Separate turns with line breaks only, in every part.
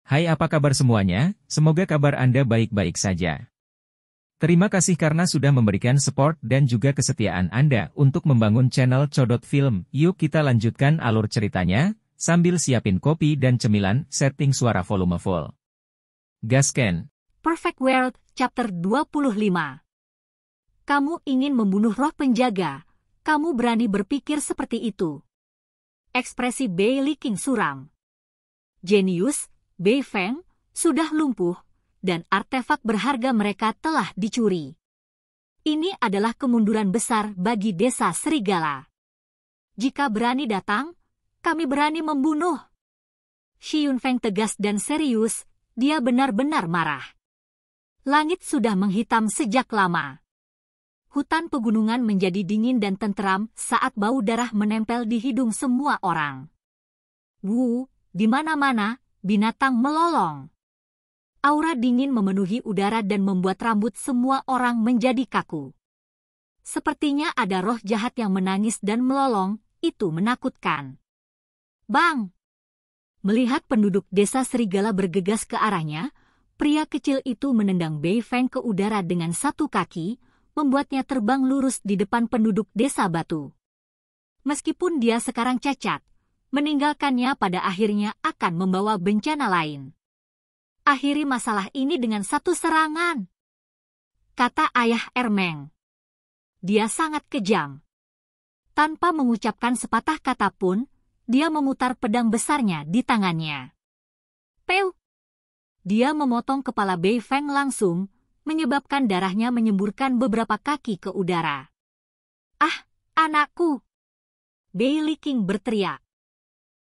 Hai, apa kabar semuanya? Semoga kabar Anda baik-baik saja. Terima kasih karena sudah memberikan support dan juga kesetiaan Anda untuk membangun channel Codot Film. Yuk kita lanjutkan alur ceritanya, sambil siapin kopi dan cemilan, setting suara volume full. Gasken.
Perfect World, Chapter 25. Kamu ingin membunuh roh penjaga, kamu berani berpikir seperti itu. Ekspresi Bei Liqing suram. Jenius, Bei Feng, sudah lumpuh, dan artefak berharga mereka telah dicuri. Ini adalah kemunduran besar bagi desa Serigala. Jika berani datang, kami berani membunuh. Shi Yunfeng tegas dan serius, dia benar-benar marah. Langit sudah menghitam sejak lama. Hutan pegunungan menjadi dingin dan tenteram saat bau darah menempel di hidung semua orang. Wu, di mana-mana, binatang melolong. Aura dingin memenuhi udara dan membuat rambut semua orang menjadi kaku. Sepertinya ada roh jahat yang menangis dan melolong, itu menakutkan. Bang! Melihat penduduk desa Serigala bergegas ke arahnya, pria kecil itu menendang Bei Feng ke udara dengan satu kaki, membuatnya terbang lurus di depan penduduk desa batu. Meskipun dia sekarang cacat, meninggalkannya pada akhirnya akan membawa bencana lain. Akhiri masalah ini dengan satu serangan, kata ayah Ermeng. Dia sangat kejam. Tanpa mengucapkan sepatah kata pun, dia memutar pedang besarnya di tangannya. Peu! Dia memotong kepala Bei Feng langsung, menyebabkan darahnya menyemburkan beberapa kaki ke udara. Ah, anakku! Bei Liqing berteriak.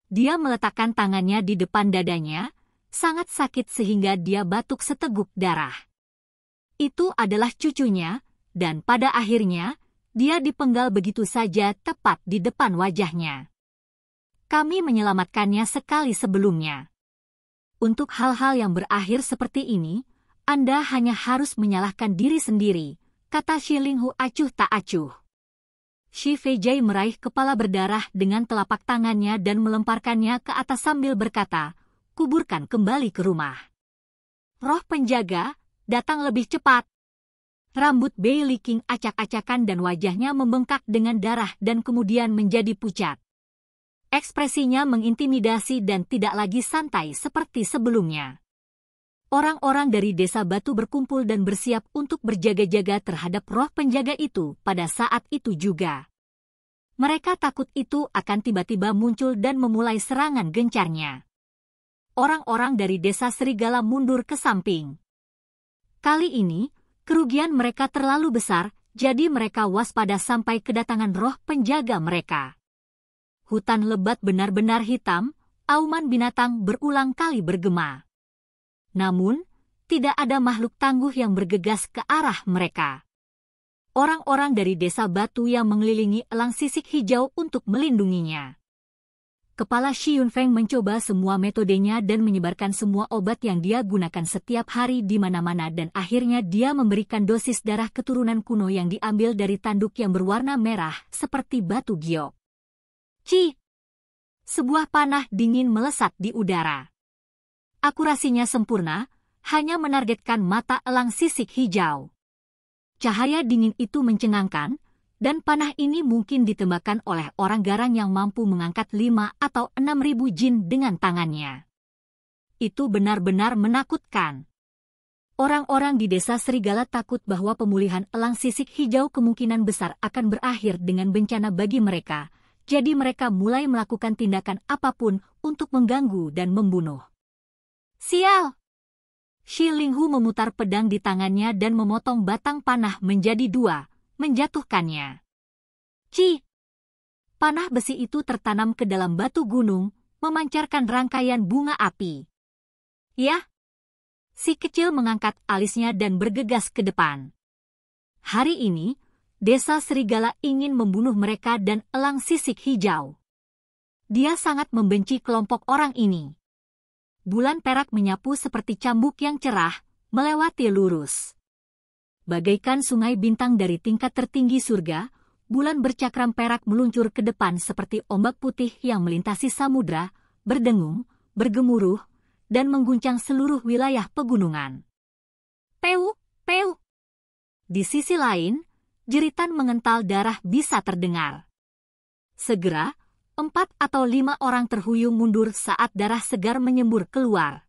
Dia meletakkan tangannya di depan dadanya, sangat sakit sehingga dia batuk seteguk darah. Itu adalah cucunya, dan pada akhirnya, dia dipenggal begitu saja tepat di depan wajahnya. Kami menyelamatkannya sekali sebelumnya. Untuk hal-hal yang berakhir seperti ini, Anda hanya harus menyalahkan diri sendiri, kata Shi Linghu acuh tak acuh. Shi Feijai meraih kepala berdarah dengan telapak tangannya dan melemparkannya ke atas sambil berkata, kuburkan kembali ke rumah. Roh penjaga, datang lebih cepat. Rambut Bei Liqing acak-acakan dan wajahnya membengkak dengan darah dan kemudian menjadi pucat. Ekspresinya mengintimidasi dan tidak lagi santai seperti sebelumnya. Orang-orang dari desa batu berkumpul dan bersiap untuk berjaga-jaga terhadap roh penjaga itu pada saat itu juga. Mereka takut itu akan tiba-tiba muncul dan memulai serangan gencarnya. Orang-orang dari desa Serigala mundur ke samping. Kali ini, kerugian mereka terlalu besar, jadi mereka waspada sampai kedatangan roh penjaga mereka. Hutan lebat benar-benar hitam, auman binatang berulang kali bergema. Namun, tidak ada makhluk tangguh yang bergegas ke arah mereka. Orang-orang dari desa batu yang mengelilingi elang sisik hijau untuk melindunginya. Kepala Shi Yunfeng mencoba semua metodenya dan menyebarkan semua obat yang dia gunakan setiap hari di mana-mana dan akhirnya dia memberikan dosis darah keturunan kuno yang diambil dari tanduk yang berwarna merah seperti batu giok. Ci! Sebuah panah dingin melesat di udara. Akurasinya sempurna, hanya menargetkan mata elang sisik hijau. Cahaya dingin itu mencengangkan, dan panah ini mungkin ditembakkan oleh orang garang yang mampu mengangkat 5 atau 6.000 jin dengan tangannya. Itu benar-benar menakutkan. Orang-orang di desa Serigala takut bahwa pemulihan elang sisik hijau kemungkinan besar akan berakhir dengan bencana bagi mereka, jadi mereka mulai melakukan tindakan apapun untuk mengganggu dan membunuh. Sial! Shi Linghu memutar pedang di tangannya dan memotong batang panah menjadi 2. Menjatuhkannya. Ci! Panah besi itu tertanam ke dalam batu gunung, memancarkan rangkaian bunga api. Ya! Si kecil mengangkat alisnya dan bergegas ke depan. Hari ini, desa Serigala ingin membunuh mereka dan elang sisik hijau. Dia sangat membenci kelompok orang ini. Bulan perak menyapu seperti cambuk yang cerah, melewati lurus. Bagaikan sungai bintang dari tingkat tertinggi surga, bulan bercakram perak meluncur ke depan seperti ombak putih yang melintasi samudra, berdengung, bergemuruh, dan mengguncang seluruh wilayah pegunungan. Peu, peu. Di sisi lain, jeritan mengental darah bisa terdengar. Segera, 4 atau 5 orang terhuyung mundur saat darah segar menyembur keluar.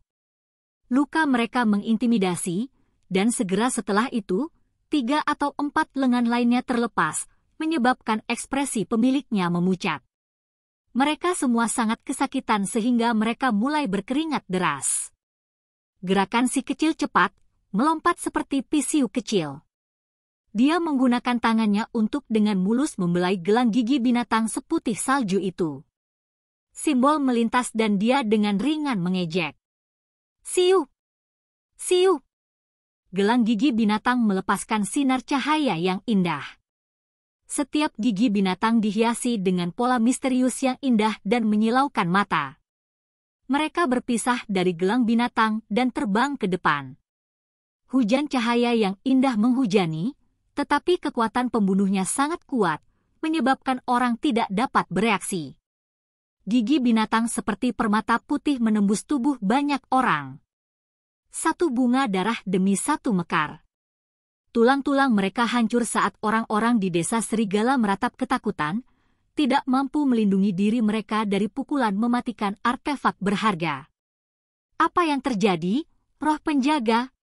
Luka mereka mengintimidasi, dan segera setelah itu, 3 atau 4 lengan lainnya terlepas, menyebabkan ekspresi pemiliknya memucat. Mereka semua sangat kesakitan sehingga mereka mulai berkeringat deras. Gerakan si kecil cepat, melompat seperti pisiu kecil. Dia menggunakan tangannya untuk dengan mulus membelai gelang gigi binatang seputih salju itu. Simbol melintas dan dia dengan ringan mengejek. Siu! Siu! Gelang gigi binatang melepaskan sinar cahaya yang indah. Setiap gigi binatang dihiasi dengan pola misterius yang indah dan menyilaukan mata. Mereka berpisah dari gelang binatang dan terbang ke depan. Hujan cahaya yang indah menghujani, tetapi kekuatan pembunuhnya sangat kuat, menyebabkan orang tidak dapat bereaksi. Gigi binatang seperti permata putih menembus tubuh banyak orang. Satu bunga darah demi satu mekar. Tulang-tulang mereka hancur saat orang-orang di desa serigala meratap ketakutan, tidak mampu melindungi diri mereka dari pukulan mematikan artefak berharga. Apa yang terjadi, roh penjaga?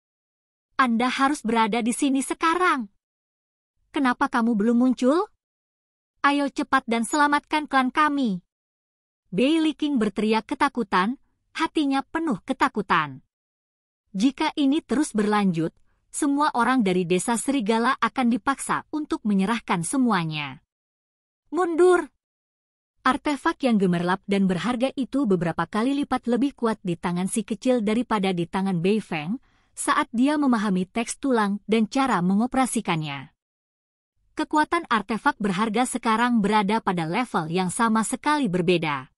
Anda harus berada di sini sekarang. Kenapa kamu belum muncul? Ayo cepat dan selamatkan klan kami. Bailey King berteriak ketakutan, hatinya penuh ketakutan. Jika ini terus berlanjut, semua orang dari desa serigala akan dipaksa untuk menyerahkan semuanya. Mundur! Artefak yang gemerlap dan berharga itu beberapa kali lipat lebih kuat di tangan si kecil daripada di tangan Bei Feng saat dia memahami teks tulang dan cara mengoperasikannya. Kekuatan artefak berharga sekarang berada pada level yang sama sekali berbeda.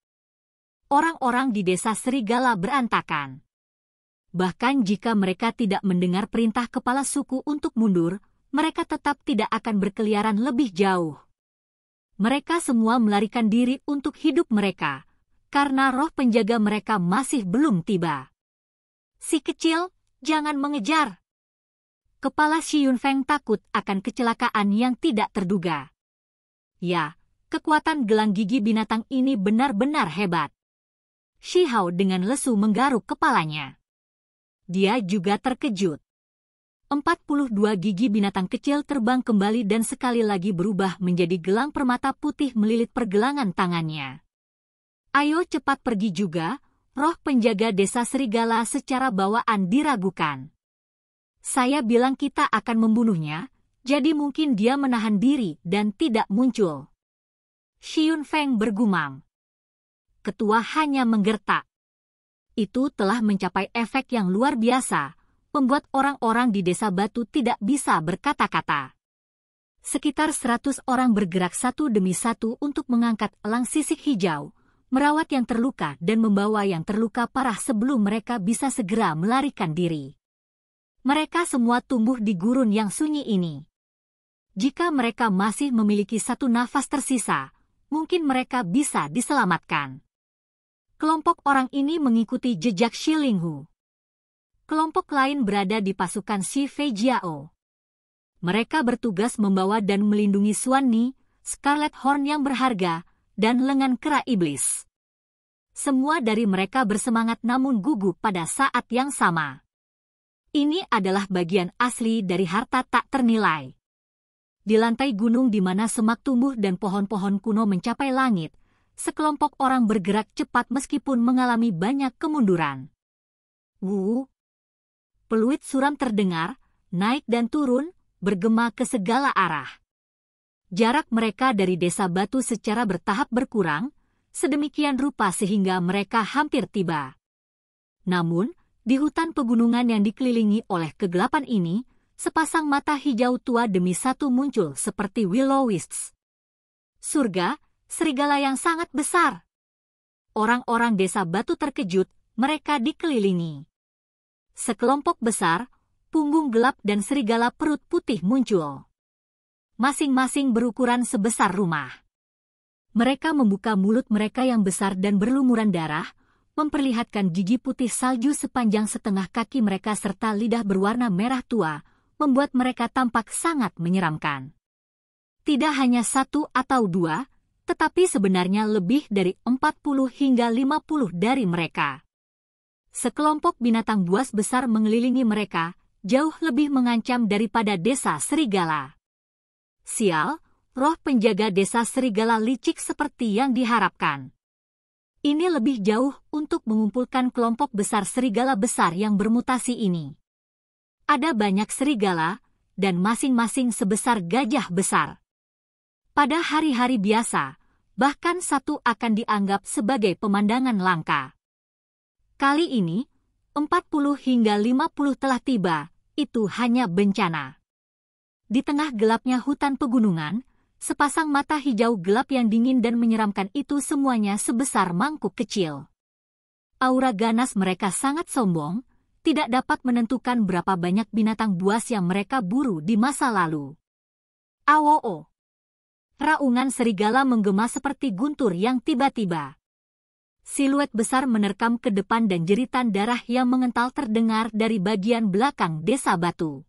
Orang-orang di desa serigala berantakan. Bahkan jika mereka tidak mendengar perintah kepala suku untuk mundur, mereka tetap tidak akan berkeliaran lebih jauh. Mereka semua melarikan diri untuk hidup mereka, karena roh penjaga mereka masih belum tiba. Si kecil, jangan mengejar. Kepala Xi Yunfeng takut akan kecelakaan yang tidak terduga. Ya, kekuatan gelang gigi binatang ini benar-benar hebat. Shi Hao dengan lesu menggaruk kepalanya. Dia juga terkejut. 42 gigi binatang kecil terbang kembali dan sekali lagi berubah menjadi gelang permata putih melilit pergelangan tangannya. Ayo cepat pergi juga, roh penjaga desa serigala secara bawaan diragukan. Saya bilang kita akan membunuhnya, jadi mungkin dia menahan diri dan tidak muncul. Xi Yunfeng bergumam. Ketua hanya menggertak. Itu telah mencapai efek yang luar biasa, membuat orang-orang di desa batu tidak bisa berkata-kata. Sekitar 100 orang bergerak satu demi satu untuk mengangkat elang sisik hijau, merawat yang terluka dan membawa yang terluka parah sebelum mereka bisa segera melarikan diri. Mereka semua tumbuh di gurun yang sunyi ini. Jika mereka masih memiliki satu nafas tersisa, mungkin mereka bisa diselamatkan. Kelompok orang ini mengikuti jejak Shi Linghu. Kelompok lain berada di pasukan Xi Feijiao. Mereka bertugas membawa dan melindungi Xuan Ni, Scarlet Horn yang berharga, dan lengan kera iblis. Semua dari mereka bersemangat namun gugup pada saat yang sama. Ini adalah bagian asli dari harta tak ternilai. Di lantai gunung di mana semak tumbuh dan pohon-pohon kuno mencapai langit, sekelompok orang bergerak cepat meskipun mengalami banyak kemunduran. Peluit suram terdengar, naik dan turun, bergema ke segala arah. Jarak mereka dari desa batu secara bertahap berkurang, sedemikian rupa sehingga mereka hampir tiba. Namun, di hutan pegunungan yang dikelilingi oleh kegelapan ini, sepasang mata hijau tua demi satu muncul seperti will-o-wisps. Surga, serigala yang sangat besar. Orang-orang desa batu terkejut, mereka dikelilingi. Sekelompok besar, punggung gelap dan serigala perut putih muncul. Masing-masing berukuran sebesar rumah. Mereka membuka mulut mereka yang besar dan berlumuran darah, memperlihatkan gigi putih salju sepanjang setengah kaki mereka serta lidah berwarna merah tua, membuat mereka tampak sangat menyeramkan. Tidak hanya satu atau dua, tetapi sebenarnya lebih dari 40 hingga 50 dari mereka. Sekelompok binatang buas besar mengelilingi mereka, jauh lebih mengancam daripada desa serigala. Sial, roh penjaga desa serigala licik seperti yang diharapkan. Ini lebih jauh untuk mengumpulkan kelompok besar serigala besar yang bermutasi ini. Ada banyak serigala, dan masing-masing sebesar gajah besar. Pada hari-hari biasa, bahkan satu akan dianggap sebagai pemandangan langka. Kali ini, 40 hingga 50 telah tiba, itu hanya bencana. Di tengah gelapnya hutan pegunungan, sepasang mata hijau gelap yang dingin dan menyeramkan itu semuanya sebesar mangkuk kecil. Aura ganas mereka sangat sombong, tidak dapat menentukan berapa banyak binatang buas yang mereka buru di masa lalu. Awoo! Raungan serigala menggema seperti guntur yang tiba-tiba. Siluet besar menerkam ke depan dan jeritan darah yang mengental terdengar dari bagian belakang desa batu.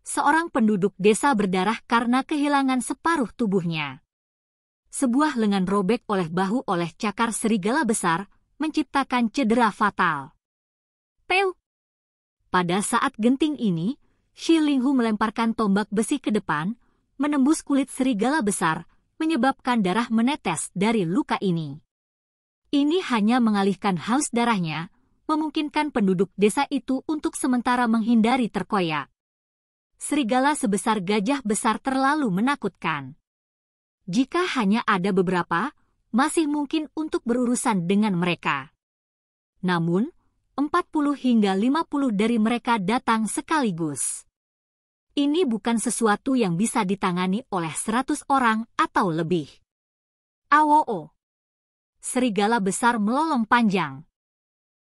Seorang penduduk desa berdarah karena kehilangan separuh tubuhnya. Sebuah lengan robek oleh bahu oleh cakar serigala besar, menciptakan cedera fatal. Peu! Pada saat genting ini, Shi Linghu melemparkan tombak besi ke depan, menembus kulit serigala besar, menyebabkan darah menetes dari luka ini. Ini hanya mengalihkan haus darahnya, memungkinkan penduduk desa itu untuk sementara menghindari terkoyak. Serigala sebesar gajah besar terlalu menakutkan. Jika hanya ada beberapa, masih mungkin untuk berurusan dengan mereka. Namun, 40 hingga 50 dari mereka datang sekaligus. Ini bukan sesuatu yang bisa ditangani oleh 100 orang atau lebih. Awoo! Serigala besar melolong panjang.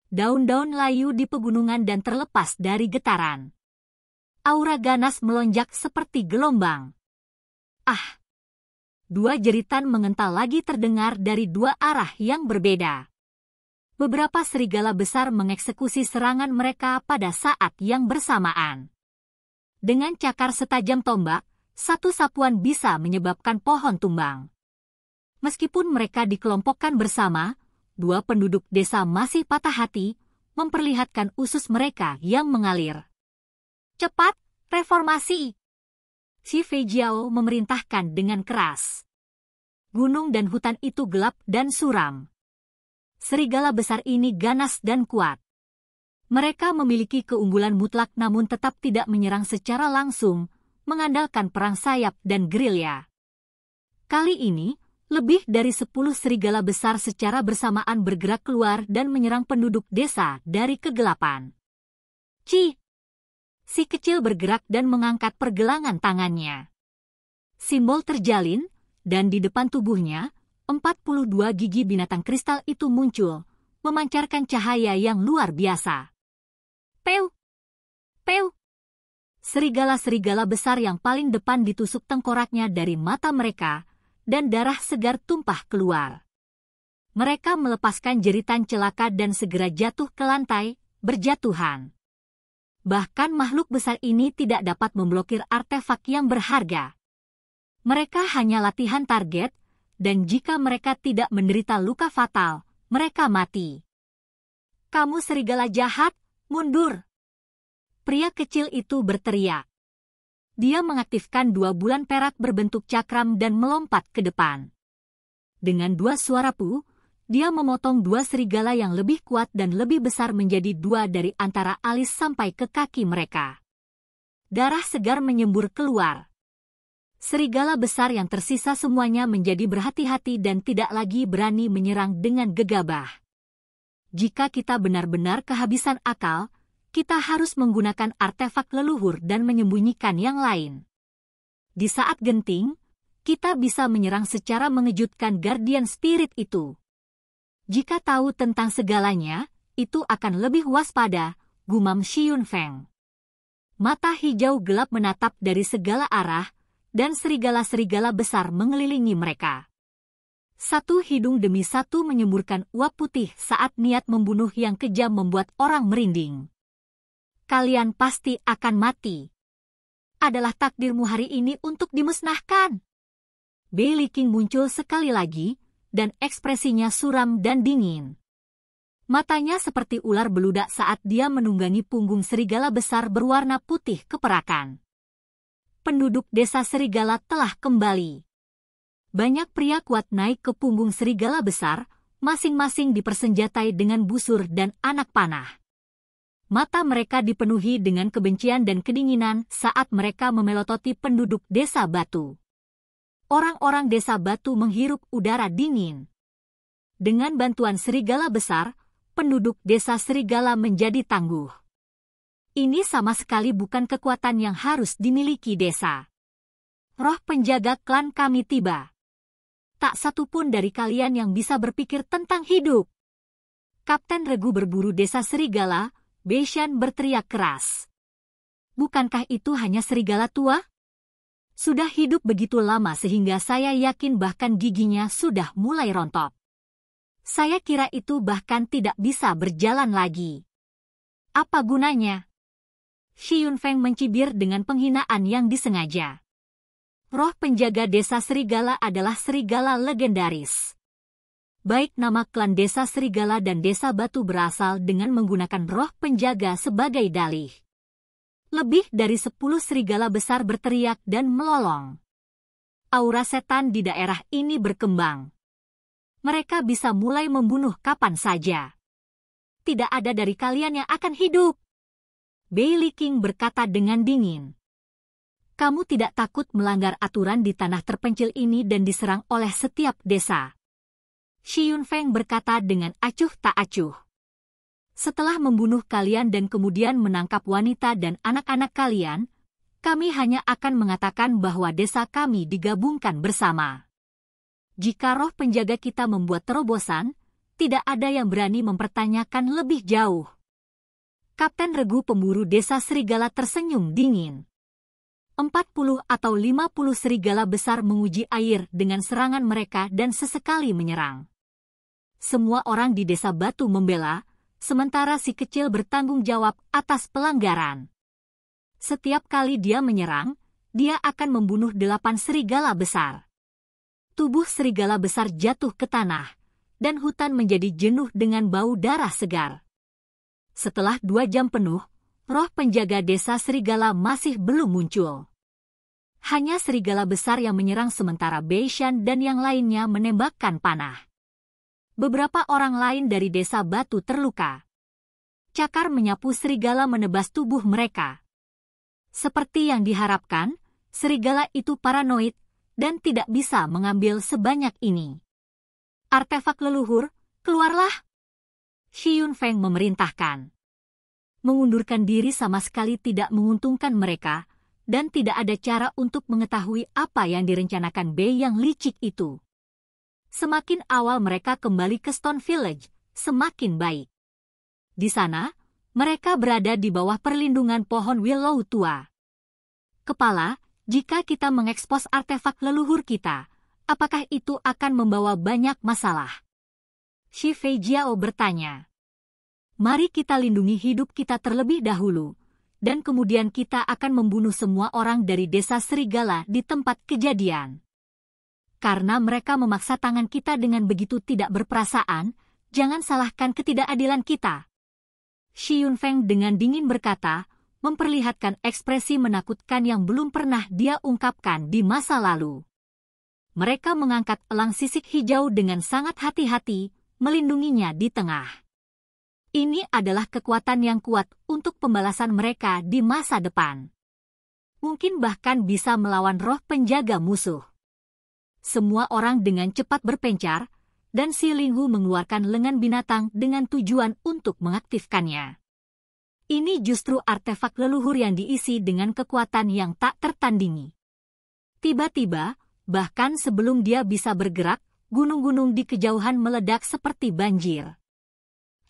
Daun-daun layu di pegunungan dan terlepas dari getaran. Aura ganas melonjak seperti gelombang. Ah! Dua jeritan mengental lagi terdengar dari dua arah yang berbeda. Beberapa serigala besar mengeksekusi serangan mereka pada saat yang bersamaan. Dengan cakar setajam tombak, satu sapuan bisa menyebabkan pohon tumbang. Meskipun mereka dikelompokkan bersama, dua penduduk desa masih patah hati, memperlihatkan usus mereka yang mengalir. Cepat, reformasi! Si Fei Jiao memerintahkan dengan keras. Gunung dan hutan itu gelap dan suram. Serigala besar ini ganas dan kuat. Mereka memiliki keunggulan mutlak namun tetap tidak menyerang secara langsung, mengandalkan perang sayap dan gerilya. Kali ini, lebih dari 10 serigala besar secara bersamaan bergerak keluar dan menyerang penduduk desa dari kegelapan. Ci! Si kecil bergerak dan mengangkat pergelangan tangannya. Simbol terjalin, dan di depan tubuhnya, 42 gigi binatang kristal itu muncul, memancarkan cahaya yang luar biasa. Peu! Peu! Serigala-serigala besar yang paling depan ditusuk tengkoraknya dari mata mereka, dan darah segar tumpah keluar. Mereka melepaskan jeritan celaka dan segera jatuh ke lantai, berjatuhan. Bahkan makhluk besar ini tidak dapat memblokir artefak yang berharga. Mereka hanya latihan target, dan jika mereka tidak menderita luka fatal, mereka mati. Kamu serigala jahat, mundur! Pria kecil itu berteriak. Dia mengaktifkan 2 bulan perak berbentuk cakram dan melompat ke depan. Dengan 2 suara pu, dia memotong 2 serigala yang lebih kuat dan lebih besar menjadi 2 dari antara alis sampai ke kaki mereka. Darah segar menyembur keluar. Serigala besar yang tersisa semuanya menjadi berhati-hati dan tidak lagi berani menyerang dengan gegabah. Jika kita benar-benar kehabisan akal, kita harus menggunakan artefak leluhur dan menyembunyikan yang lain. Di saat genting, kita bisa menyerang secara mengejutkan Guardian Spirit itu. Jika tahu tentang segalanya, itu akan lebih waspada, gumam Xiun Feng. Mata hijau gelap menatap dari segala arah, dan serigala-serigala besar mengelilingi mereka. Satu hidung demi satu menyemburkan uap putih saat niat membunuh yang kejam membuat orang merinding. Kalian pasti akan mati. Adalah takdirmu hari ini untuk dimusnahkan. Bailey King muncul sekali lagi, dan ekspresinya suram dan dingin. Matanya seperti ular beludak saat dia menunggangi punggung serigala besar berwarna putih keperakan. Penduduk desa serigala telah kembali. Banyak pria kuat naik ke punggung serigala besar, masing-masing dipersenjatai dengan busur dan anak panah. Mata mereka dipenuhi dengan kebencian dan kedinginan saat mereka memelototi penduduk desa batu. Orang-orang desa batu menghirup udara dingin. Dengan bantuan serigala besar, penduduk desa serigala menjadi tangguh. Ini sama sekali bukan kekuatan yang harus dimiliki desa. Roh penjaga klan kami tiba. Tak satu pun dari kalian yang bisa berpikir tentang hidup. Kapten Regu berburu desa serigala, Beishan berteriak keras. Bukankah itu hanya serigala tua? Sudah hidup begitu lama sehingga saya yakin bahkan giginya sudah mulai rontok. Saya kira itu bahkan tidak bisa berjalan lagi. Apa gunanya? Shi Yunfeng mencibir dengan penghinaan yang disengaja. Roh penjaga desa serigala adalah serigala legendaris. Baik nama klan desa serigala dan desa batu berasal dengan menggunakan roh penjaga sebagai dalih. Lebih dari 10 serigala besar berteriak dan melolong. Aura setan di daerah ini berkembang. Mereka bisa mulai membunuh kapan saja. Tidak ada dari kalian yang akan hidup. Bailey King berkata dengan dingin. Kamu tidak takut melanggar aturan di tanah terpencil ini dan diserang oleh setiap desa. Shi Yunfeng berkata dengan acuh tak acuh. Setelah membunuh kalian dan kemudian menangkap wanita dan anak-anak kalian, kami hanya akan mengatakan bahwa desa kami digabungkan bersama. Jika roh penjaga kita membuat terobosan, tidak ada yang berani mempertanyakan lebih jauh. Kapten Regu pemburu desa serigala tersenyum dingin. 40 atau 50 serigala besar menguji air dengan serangan mereka dan sesekali menyerang. Semua orang di desa batu membela, sementara si kecil bertanggung jawab atas pelanggaran. Setiap kali dia menyerang, dia akan membunuh 8 serigala besar. Tubuh serigala besar jatuh ke tanah, dan hutan menjadi jenuh dengan bau darah segar. Setelah 2 jam penuh, roh penjaga desa serigala masih belum muncul. Hanya serigala besar yang menyerang sementara Beishan dan yang lainnya menembakkan panah. Beberapa orang lain dari desa batu terluka. Cakar menyapu serigala menebas tubuh mereka. Seperti yang diharapkan, serigala itu paranoid dan tidak bisa mengambil sebanyak ini. Artefak leluhur, keluarlah! Shi Yunfeng memerintahkan. Mengundurkan diri sama sekali tidak menguntungkan mereka, dan tidak ada cara untuk mengetahui apa yang direncanakan Bei yang licik itu. Semakin awal mereka kembali ke Stone Village, semakin baik. Di sana, mereka berada di bawah perlindungan pohon willow tua. Kepala, jika kita mengekspos artefak leluhur kita, apakah itu akan membawa banyak masalah? Shi Fei Jiao bertanya. Mari kita lindungi hidup kita terlebih dahulu, dan kemudian kita akan membunuh semua orang dari desa serigala di tempat kejadian. Karena mereka memaksa tangan kita dengan begitu tidak berperasaan, jangan salahkan ketidakadilan kita. Shi Yunfeng dengan dingin berkata, memperlihatkan ekspresi menakutkan yang belum pernah dia ungkapkan di masa lalu. Mereka mengangkat elang sisik hijau dengan sangat hati-hati, melindunginya di tengah. Ini adalah kekuatan yang kuat untuk pembalasan mereka di masa depan. Mungkin bahkan bisa melawan roh penjaga musuh. Semua orang dengan cepat berpencar, dan si Linghu mengeluarkan lengan binatang dengan tujuan untuk mengaktifkannya. Ini justru artefak leluhur yang diisi dengan kekuatan yang tak tertandingi. Tiba-tiba, bahkan sebelum dia bisa bergerak, gunung-gunung di kejauhan meledak seperti banjir.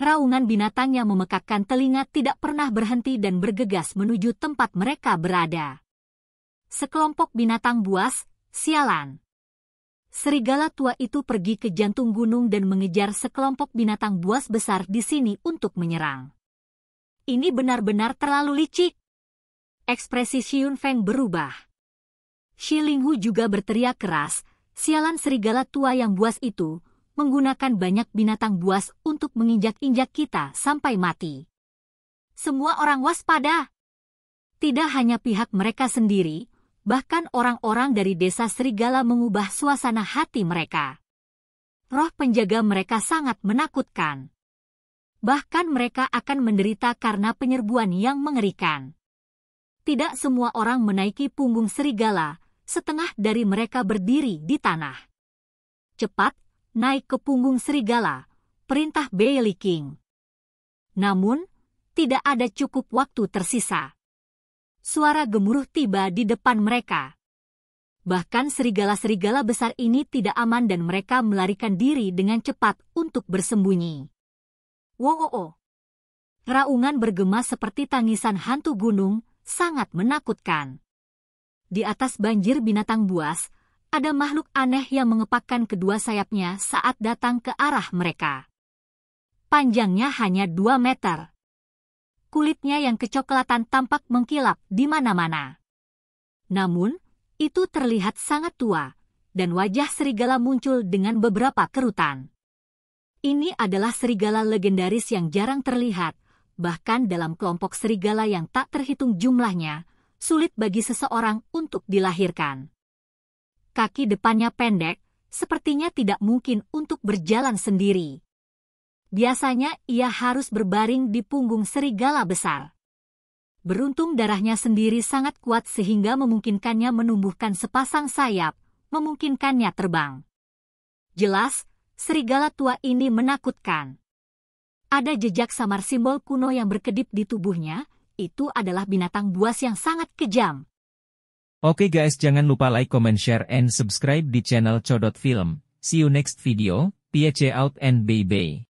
Raungan binatang yang memekakkan telinga tidak pernah berhenti dan bergegas menuju tempat mereka berada. Sekelompok binatang buas, sialan. Serigala tua itu pergi ke jantung gunung dan mengejar sekelompok binatang buas besar di sini untuk menyerang. Ini benar-benar terlalu licik. Ekspresi Xiun Feng berubah. Shi Linghu juga berteriak keras, sialan serigala tua yang buas itu, menggunakan banyak binatang buas untuk menginjak-injak kita sampai mati. Semua orang waspada. Tidak hanya pihak mereka sendiri, bahkan orang-orang dari desa serigala mengubah suasana hati mereka. Roh penjaga mereka sangat menakutkan. Bahkan mereka akan menderita karena penyerbuan yang mengerikan. Tidak semua orang menaiki punggung serigala, setengah dari mereka berdiri di tanah. Cepat, naik ke punggung serigala, perintah Bailey King. Namun, tidak ada cukup waktu tersisa. Suara gemuruh tiba di depan mereka. Bahkan serigala-serigala besar ini tidak aman dan mereka melarikan diri dengan cepat untuk bersembunyi. Wow! Raungan bergema seperti tangisan hantu gunung, sangat menakutkan. Di atas banjir binatang buas, ada makhluk aneh yang mengepakkan kedua sayapnya saat datang ke arah mereka. Panjangnya hanya 2 meter. Kulitnya yang kecoklatan tampak mengkilap di mana-mana. Namun, itu terlihat sangat tua, dan wajah serigala muncul dengan beberapa kerutan. Ini adalah serigala legendaris yang jarang terlihat, bahkan dalam kelompok serigala yang tak terhitung jumlahnya, sulit bagi seseorang untuk dilahirkan. Kaki depannya pendek, sepertinya tidak mungkin untuk berjalan sendiri. Biasanya ia harus berbaring di punggung serigala besar. Beruntung darahnya sendiri sangat kuat sehingga memungkinkannya menumbuhkan sepasang sayap, memungkinkannya terbang. Jelas, serigala tua ini menakutkan. Ada jejak samar simbol kuno yang berkedip di tubuhnya, itu adalah binatang buas yang sangat kejam.
Oke guys, jangan lupa like, comment, share, and subscribe di channel Codot Film. See you next video, peace out and bye-bye.